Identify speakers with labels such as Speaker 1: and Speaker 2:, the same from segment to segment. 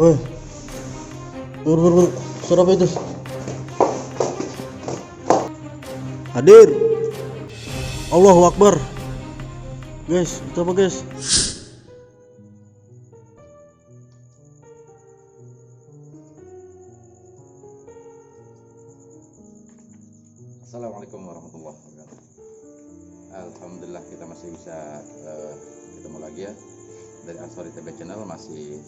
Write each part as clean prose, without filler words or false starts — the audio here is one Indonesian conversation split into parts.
Speaker 1: Woi, bur. Suara apa itu? Hadir. Allahu Akbar. Guys, itu apa guys?
Speaker 2: Assalamualaikum warahmatullahi wabarakatuh. Alhamdulillah kita masih bisa ketemu lagi ya. Dari Ansori TV Channel masih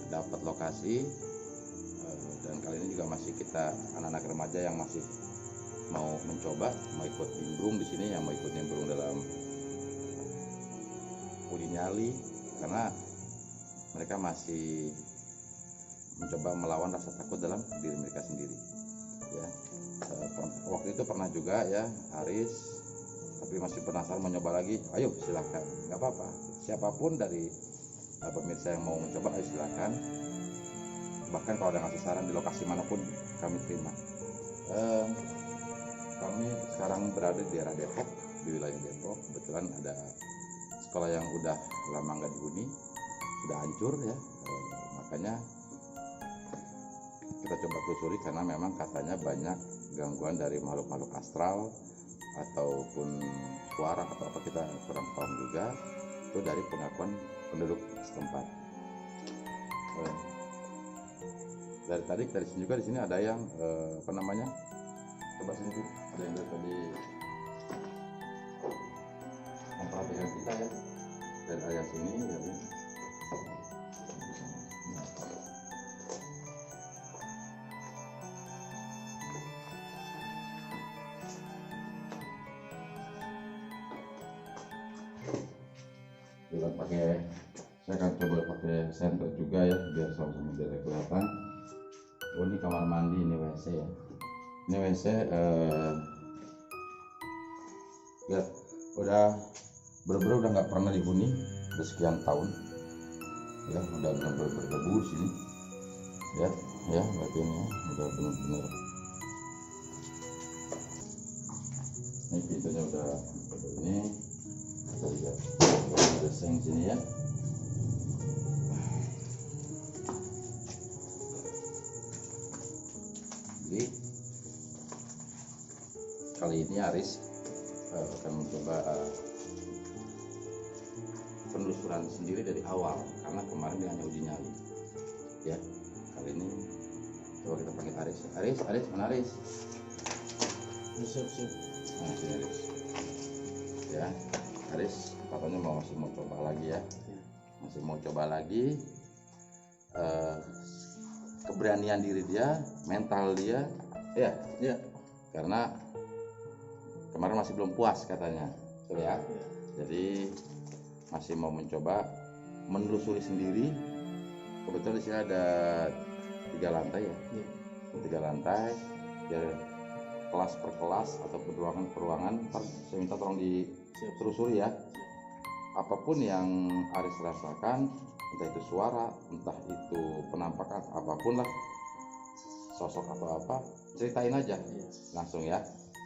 Speaker 2: dapat lokasi dan kali ini juga masih kita anak-anak remaja yang masih mau mencoba mau ikut nimbrung di sini, yang mau ikut nimbrung dalam uji nyali karena mereka masih mencoba melawan rasa takut dalam diri mereka sendiri ya. Waktu itu pernah juga ya Aris, tapi masih penasaran mau nyoba lagi. Ayo silahkan, nggak apa-apa, siapapun dari pemirsa yang mau mencoba ayo silahkan. Bahkan kalau ada ngasih saran di lokasi manapun kami terima. Kami sekarang berada di daerah Depok, di wilayah Depok. Kebetulan ada sekolah yang udah lama nggak dihuni, sudah hancur ya. Makanya kita coba telusuri karena memang katanya banyak gangguan dari makhluk-makhluk astral ataupun suara atau apa, kita kurang paham juga. Itu dari pengakuan penduduk setempat. Dari tadi sini juga, di sini ada yang apa namanya, coba sini tuh ada yang dari tadi memperhatikan kita ya, dari area sini ya. Kita pakai, saya akan coba pakai senter juga ya biar sama-sama biar kelihatan. Oh, ini kamar mandi, ini WC ya. Ini WC lihat udah bener-bener udah nggak pernah dihuni udah sekian tahun ya, udah bener-bener berdebu di sini ya. Ya berarti ini udah bener-bener, ini pintunya udah ini, kita lihat ada seng sini ya. Jadi kali ini Aris akan mencoba penelusuran sendiri dari awal karena kemarin dia hanya uji nyali ya. Kali ini coba kita panggil Aris. Aris mana Aris?
Speaker 1: Siap.
Speaker 2: Nah, sini Aris ya. Aris katanya masih mau coba lagi ya, masih mau coba lagi. Keberanian diri dia, mental dia ya, karena kemarin masih belum puas katanya betul ya. Jadi masih mau mencoba menelusuri sendiri. Kebetulan di sini ada 3 lantai ya, 3 lantai ya, kelas per kelas atau ruangan per ruangan. Saya minta tolong ditelusuri ya, apapun yang Aris rasakan, entah itu suara, entah itu penampakan, apapun lah, sosok atau apa, ceritain aja langsung ya.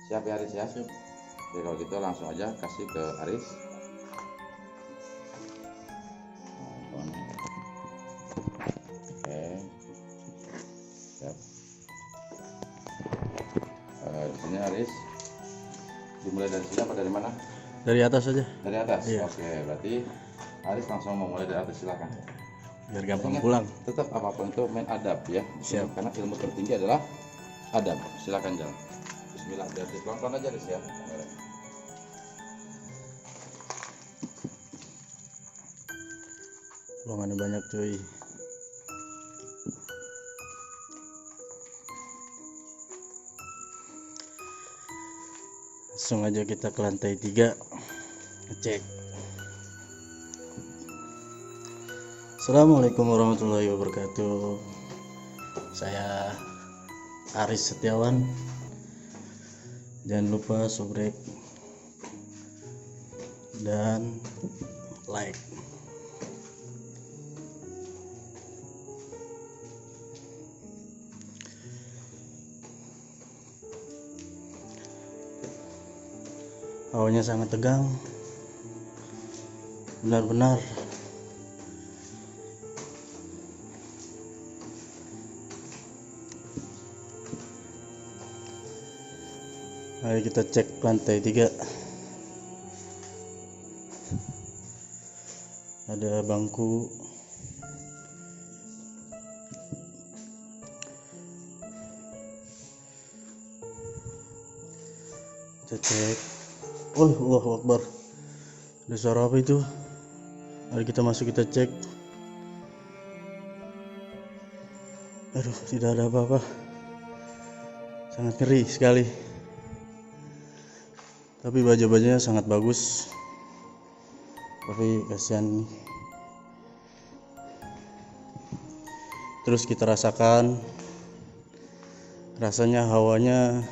Speaker 2: Siap ya Aris ya? Siap. Jadi kalau gitu langsung aja kasih ke Aris. Oke, siap. Di sini Aris, dimulai dari sini apa dari mana?
Speaker 1: Dari atas aja.
Speaker 2: Dari atas.
Speaker 1: Iya.
Speaker 2: Oke, berarti Aris langsung mau mulai dari atas, silakan.
Speaker 1: Biar gampang
Speaker 2: Ingat,
Speaker 1: pulang.
Speaker 2: tetap apapun itu main adab ya.
Speaker 1: Siap.
Speaker 2: Karena ilmu tertinggi adalah adab. Silakan jalan. Bismillah, biar pelan-pelan aja Aris ya.
Speaker 1: Ruangannya banyak cuy. Langsung aja kita ke lantai 3 ngecek. Assalamualaikum warahmatullahi wabarakatuh. Saya Aris Setiawan. Jangan lupa subscribe dan like. Hawanya sangat tegang, benar-benar Ayo kita cek lantai 3. Ada bangku. Kita cek. Oh, Allahu Akbar. Ada suara apa itu? Mari kita masuk, kita cek. Aduh, tidak ada apa-apa. Sangat ngeri sekali. Tapi baja-bajanya sangat bagus. Tapi kasihan. Terus kita rasakan, rasanya hawanya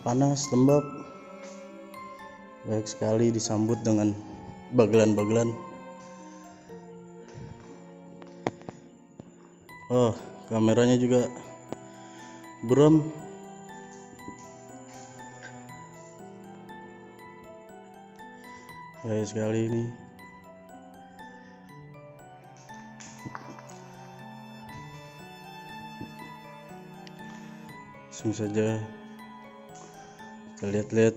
Speaker 1: panas, lembab. Baik sekali, disambut dengan bagelan-bagelan. Oh, kameranya juga buram. Baik sekali ini. Langsung saja kita lihat-lihat.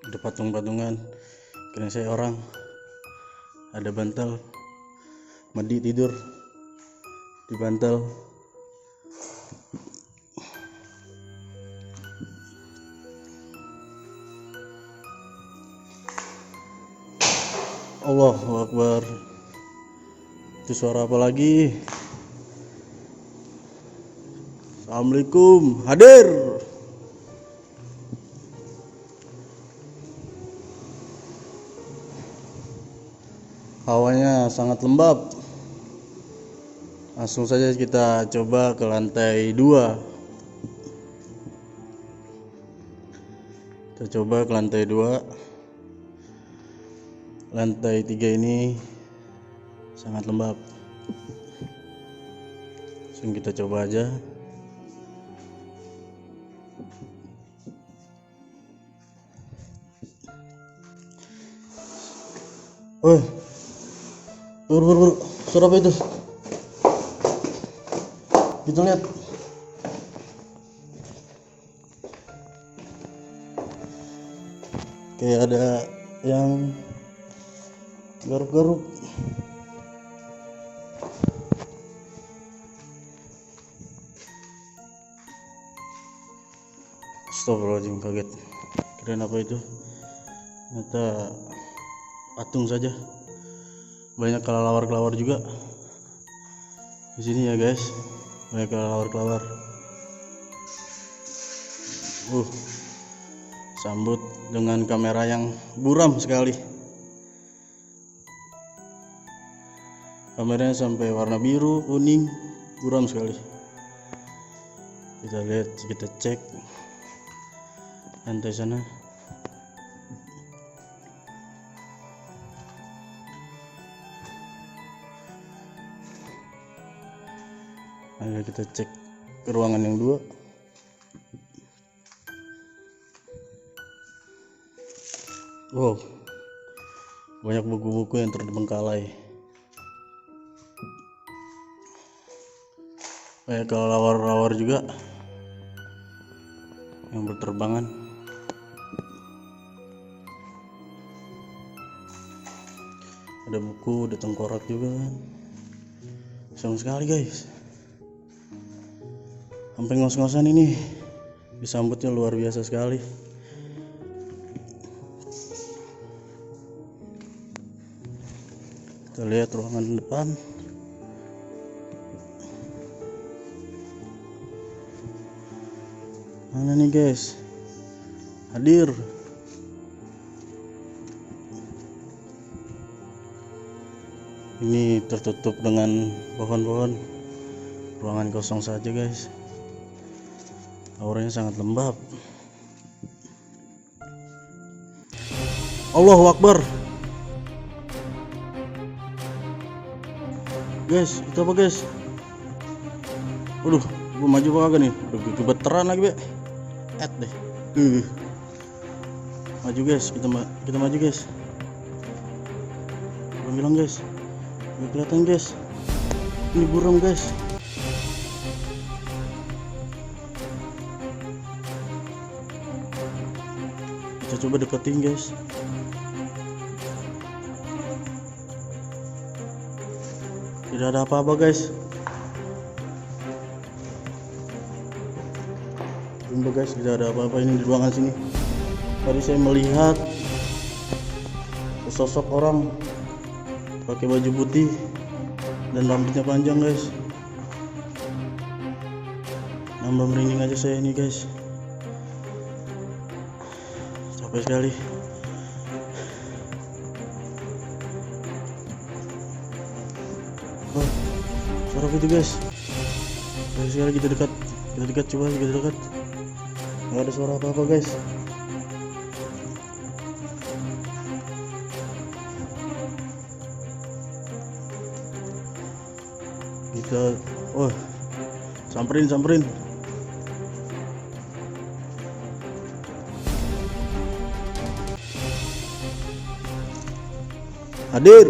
Speaker 1: Ada patung-patungan. Kira saya orang. Ada bantal. Mandi tidur di bantal. Allahu Akbar. Itu suara apa lagi? Assalamualaikum, hadir. Hawanya sangat lembab. Langsung saja kita coba ke lantai 2. Kita coba ke lantai 2. Lantai 3 ini sangat lembab. Langsung kita coba aja. Oh, suara apa itu? Kita lihat. Kayak ada yang garuk-garuk. Astagfirullahaladzim, kaget. Kirain apa itu? Ternyata patung saja. Banyak kelelawar-kelelawar juga di sini ya guys. Banyak kelelawar-kelelawar. Sambut dengan kamera yang buram sekali. Kameranya sampai warna biru, kuning, buram sekali. Kita lihat, kita cek lantai sana. Ayo kita cek ke ruangan yang 2. Wow, banyak buku-buku yang terbengkalai. Kayak kelelawar-kelelawar juga yang berterbangan. Ada buku, ada tengkorak juga kan. Sayang sekali guys. Sampai ngos-ngosan ini. Disambutnya luar biasa sekali. Kita lihat ruangan depan. Mana nih guys? Hadir. Ini tertutup dengan pohon-pohon. Ruangan kosong saja guys. Auranya sangat lembab. Allahu Akbar. Guys, itu apa guys? Waduh, gua maju kagak nih? Udah kebeteran lagi be. Deh. Maju guys, kita maju guys. Belum bilang guys. Nggak kelihatan guys. Ini buram guys. coba deketin guys. Tidak ada apa-apa guys. Tunggu guys, tidak ada apa-apa ini di ruangan sini. Tadi saya melihat sosok orang pakai baju putih dan rambutnya panjang guys. Nambah merinding aja saya ini guys. Capek sekali. Oh, suara apa itu guys? Capek sekali. Kita dekat coba kita dekat. Nggak ada suara apa-apa guys. Kita samperin. Hadir.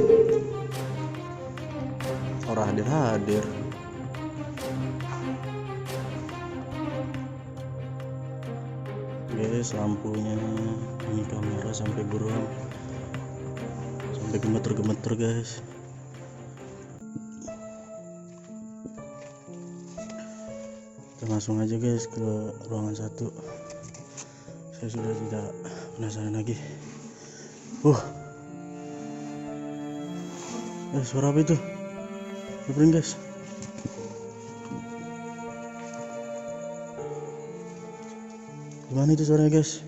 Speaker 1: Orang hadir. Guys, lampunya ini kamera sampai buruan, sampai gemeter guys. Kita langsung aja guys ke ruangan 1. Saya sudah tidak penasaran lagi. Suara apa itu? Samperin guys. Gimana itu suaranya guys?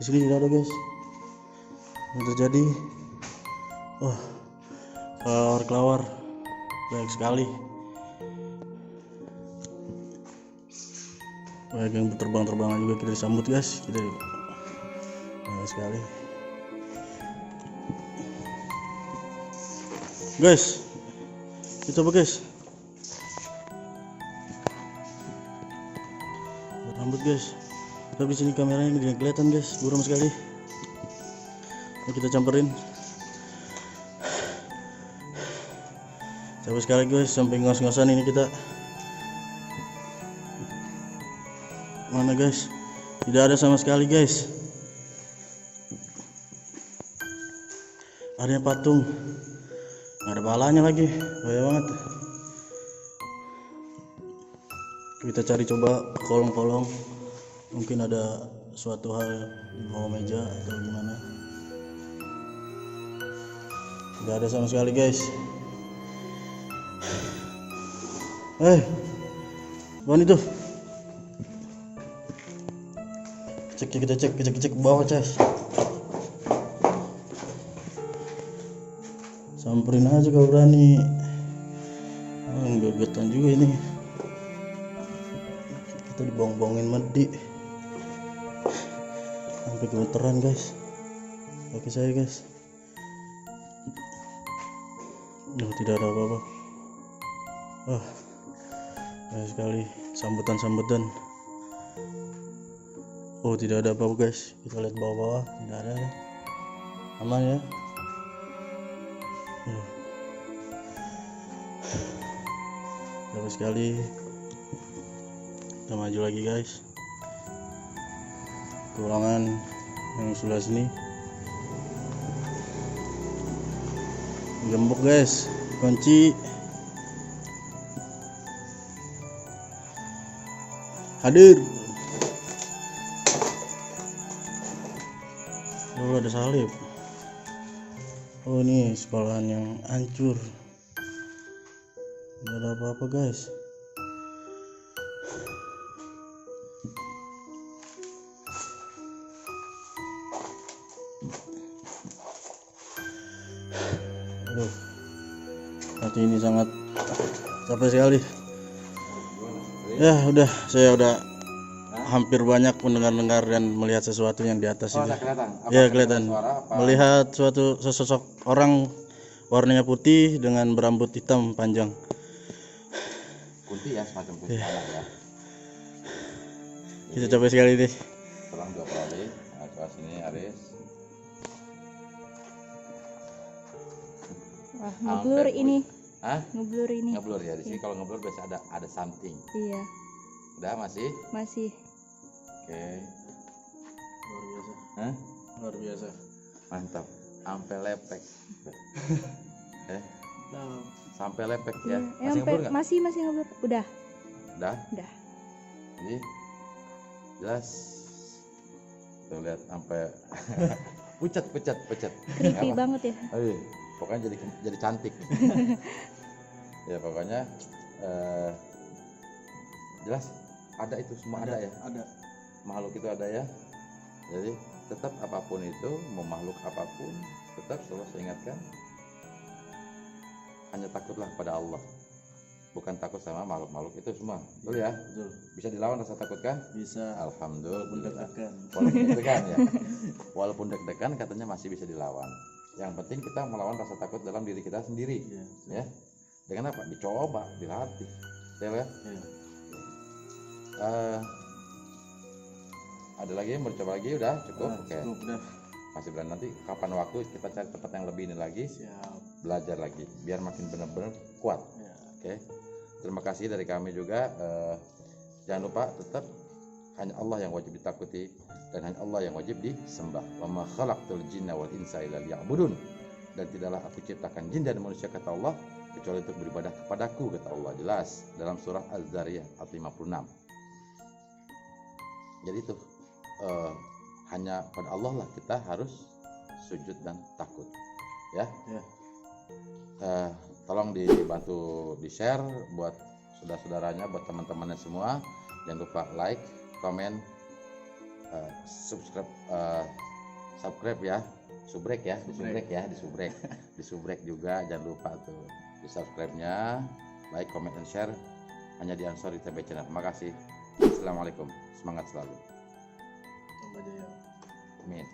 Speaker 1: Di sini tidak ada guys. Yang terjadi, kelawar banyak sekali. Banyak yang terbang-terbangan juga kita disambut guys. Kita banyak sekali. Guys, kita coba guys. Rambut guys. Tapi di sini kameranya tidak kelihatan guys, buram sekali. Nah, kita camperin. Capek sekali guys, sampai ngos-ngosan ini kita. Mana guys? Tidak ada sama sekali guys. Adanya patung. Nggak ada palanya lagi, bahaya banget. Kita cari coba kolong-kolong, mungkin ada suatu hal di bawah meja atau gimana. Tidak ada sama sekali guys. Apaan itu? Kita cek ke bawah guys. Samperin aja kalau berani. Gegetan juga ini. Kita dibong-bongin medi. Sampai gemeteran guys. Kaki saya guys. Tidak ada apa-apa. Banyak sekali sambutan. Tidak ada apa-apa guys. Kita lihat bawah-bawah, tidak ada. Aman ya. Capek sekali. Kita maju lagi guys. Ruangan yang sebelah sini gembok guys, kunci. Hadir. Ada salib. Ini sekolahan yang hancur. Tidak ada apa-apa guys. Hati ini sangat capek sekali. Ya udah, saya udah hampir banyak mendengar dan melihat sesuatu yang di atas ini. Ya kelihatan. Melihat suatu sosok orang warnanya putih dengan berambut hitam panjang.
Speaker 2: Kunti ya, semacam kunti ya.
Speaker 1: Kita capek sekali nih.
Speaker 2: Tolong dioperasi. Nah, coba sini Aris.
Speaker 3: Wah, ngeblur ini.
Speaker 2: Ngeblur ini. Ngeblur ya. Di sini kalau ngeblur biasa ada something.
Speaker 3: Iya.
Speaker 2: Udah masih?
Speaker 3: Masih.
Speaker 2: Oke.
Speaker 1: Luar biasa.
Speaker 2: Hah?
Speaker 1: Luar biasa.
Speaker 2: Mantap, sampai lepek.
Speaker 1: Nah,
Speaker 2: Sampai lepek ya. Masih
Speaker 3: Sampai
Speaker 2: ngeblur nggak?
Speaker 3: masih ngeblur. Udah.
Speaker 2: Udah.
Speaker 3: Udah.
Speaker 2: Jadi jelas. Tuh lihat sampai pucat.
Speaker 3: Creepy banget ya.
Speaker 2: Aduh, pokoknya jadi cantik. Ya pokoknya jelas ada itu semua ada ya.
Speaker 1: Ada.
Speaker 2: Makhluk itu ada ya. Jadi tetap apapun itu, mau makhluk apapun, tetap selalu saya ingatkan hanya takutlah pada Allah. Bukan takut sama makhluk-makhluk itu semua. Betul ya?
Speaker 1: Betul.
Speaker 2: Bisa dilawan rasa takut kan?
Speaker 1: Bisa.
Speaker 2: Alhamdulillah.
Speaker 1: Deg-degan.
Speaker 2: Walaupun deg-degan ya. Walaupun deg-degan katanya masih bisa dilawan. Yang penting kita melawan rasa takut dalam diri kita sendiri.
Speaker 1: Iya.
Speaker 2: Ya. Dengan apa? Dicoba, dilatih. Betul ya?
Speaker 1: Iya.
Speaker 2: Ada lagi mau coba lagi udah cukup.
Speaker 1: Nah,
Speaker 2: Oke.
Speaker 1: cukup udah.
Speaker 2: Masih berani nanti kapan waktu kita cari tempat yang lebih ini lagi,
Speaker 1: Siap.
Speaker 2: belajar lagi biar makin benar-benar kuat.
Speaker 1: Ya.
Speaker 2: Oke. Terima kasih dari kami juga. Jangan lupa tetap hanya Allah yang wajib ditakuti dan hanya Allah yang wajib disembah. Wa ma khalaqtul jinna wal insa illa liya'budun. Dan tidaklah aku ciptakan jin dan manusia kata Allah kecuali untuk beribadah kepadaku kata Allah. Jelas dalam surah Az-Zariyat ayat 56. Jadi itu hanya pada Allah lah kita harus sujud dan takut ya.
Speaker 1: Ya.
Speaker 2: Tolong dibantu di-share buat saudara-saudaranya, buat teman-temannya semua. Jangan lupa like, komen, subscribe ya, subrek ya, di subrek juga jangan lupa tuh di subscribe-nya, like, comment, and share hanya di Ansor ITB Channel. Terima kasih. Assalamualaikum, semangat selalu.
Speaker 1: Coba aja ya.
Speaker 2: Amin.